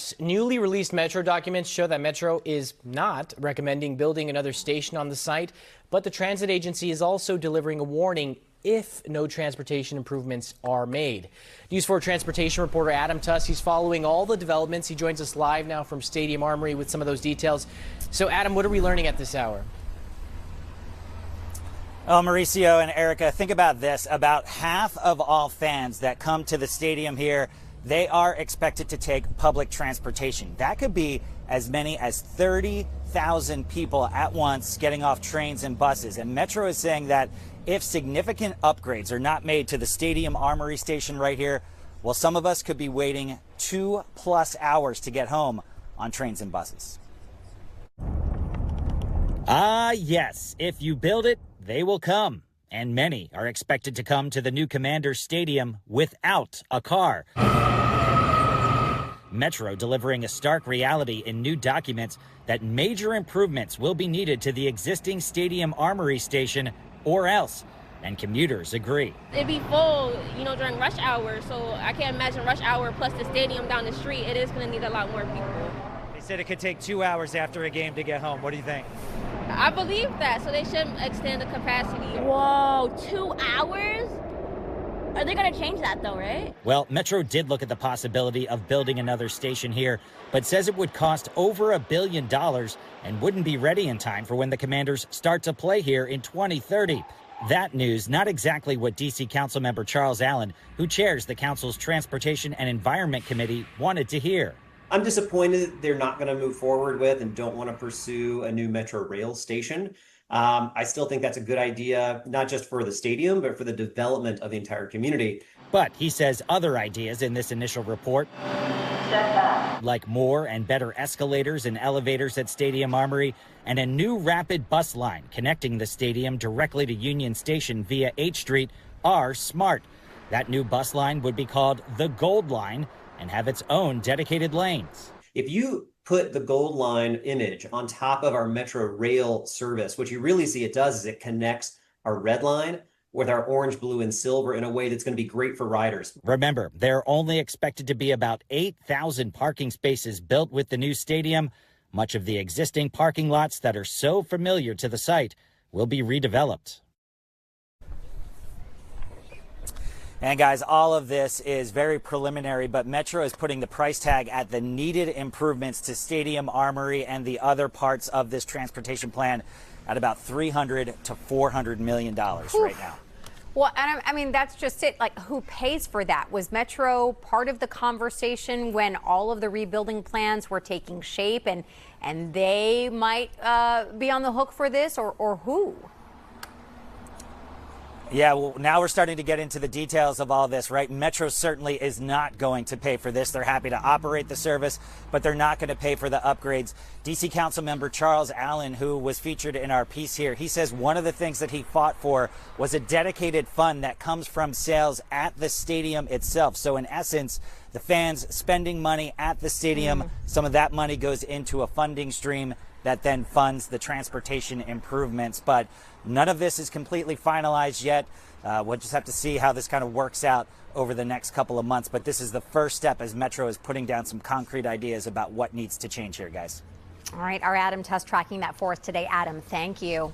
Yes, newly released Metro documents show that Metro is not recommending building another station on the site, but the transit agency is also delivering a warning if no transportation improvements are made. News 4 transportation reporter Adam Tuss, he's following all the developments. He joins us live now from Stadium Armory with some of those details. So Adam, what are we learning at this hour? Oh, Mauricio and Erica, think about this. About half of all fans that come to the stadium here, they are expected to take public transportation. That could be as many as 30,000 people at once getting off trains and buses. And Metro is saying that if significant upgrades are not made to the Stadium Armory station right here, well, some of us could be waiting 2+ hours to get home on trains and buses. Yes, if you build it, they will come. And many are expected to come to the new Commander's Stadium without a car. Metro delivering a stark reality in new documents that major improvements will be needed to the existing Stadium Armory station or else. And commuters agree. It'd be full, during rush hour. So I can't imagine rush hour plus the stadium down the street. It is going to need a lot more people. They said it could take 2 hours after a game to get home. What do you think? I believe that, so they should extend the capacity. Whoa, 2 hours? Are they going to change that, though, right? Well, Metro did look at the possibility of building another station here, but says it would cost over $1 billion and wouldn't be ready in time for when the Commanders start to play here in 2030. That news, not exactly what D.C. Councilmember Charles Allen, who chairs the council's Transportation and Environment Committee, wanted to hear. I'm disappointed they're not going to move forward with and don't want to pursue a new Metro rail station. I still think that's a good idea, not just for the stadium, but for the development of the entire community. But he says other ideas in this initial report, like more and better escalators and elevators at Stadium Armory and a new rapid bus line connecting the stadium directly to Union Station via H Street, are smart. That new bus line would be called the Gold Line and have its own dedicated lanes. If you put the Gold Line image on top of our Metro rail service, what you really see it does is it connects our red line with our orange, blue, and silver in a way that's going to be great for riders. Remember, there are only expected to be about 8,000 parking spaces built with the new stadium. Much of the existing parking lots that are so familiar to the site will be redeveloped. And guys, all of this is very preliminary, but Metro is putting the price tag at the needed improvements to Stadium Armory and the other parts of this transportation plan at about $300 to $400 million right now. Well, and I mean, that's just it. Like, who pays for that? Was Metro part of the conversation when all of the rebuilding plans were taking shape, and they might be on the hook for this, or who? Yeah, well, now we're starting to get into the details of all this, right? Metro certainly is not going to pay for this. They're happy to operate the service, but they're not going to pay for the upgrades. D.C. Councilmember Charles Allen, who was featured in our piece here, he says one of the things that he fought for was a dedicated fund that comes from sales at the stadium itself. So in essence, the fans spending money at the stadium, some of that money goes into a funding stream that then funds the transportation improvements. But none of this is completely finalized yet. We'll just have to see how this kind of works out over the next couple of months. But this is the first step as Metro is putting down some concrete ideas about what needs to change here, guys. All right, our Adam Tuss tracking that for us today. Adam, thank you.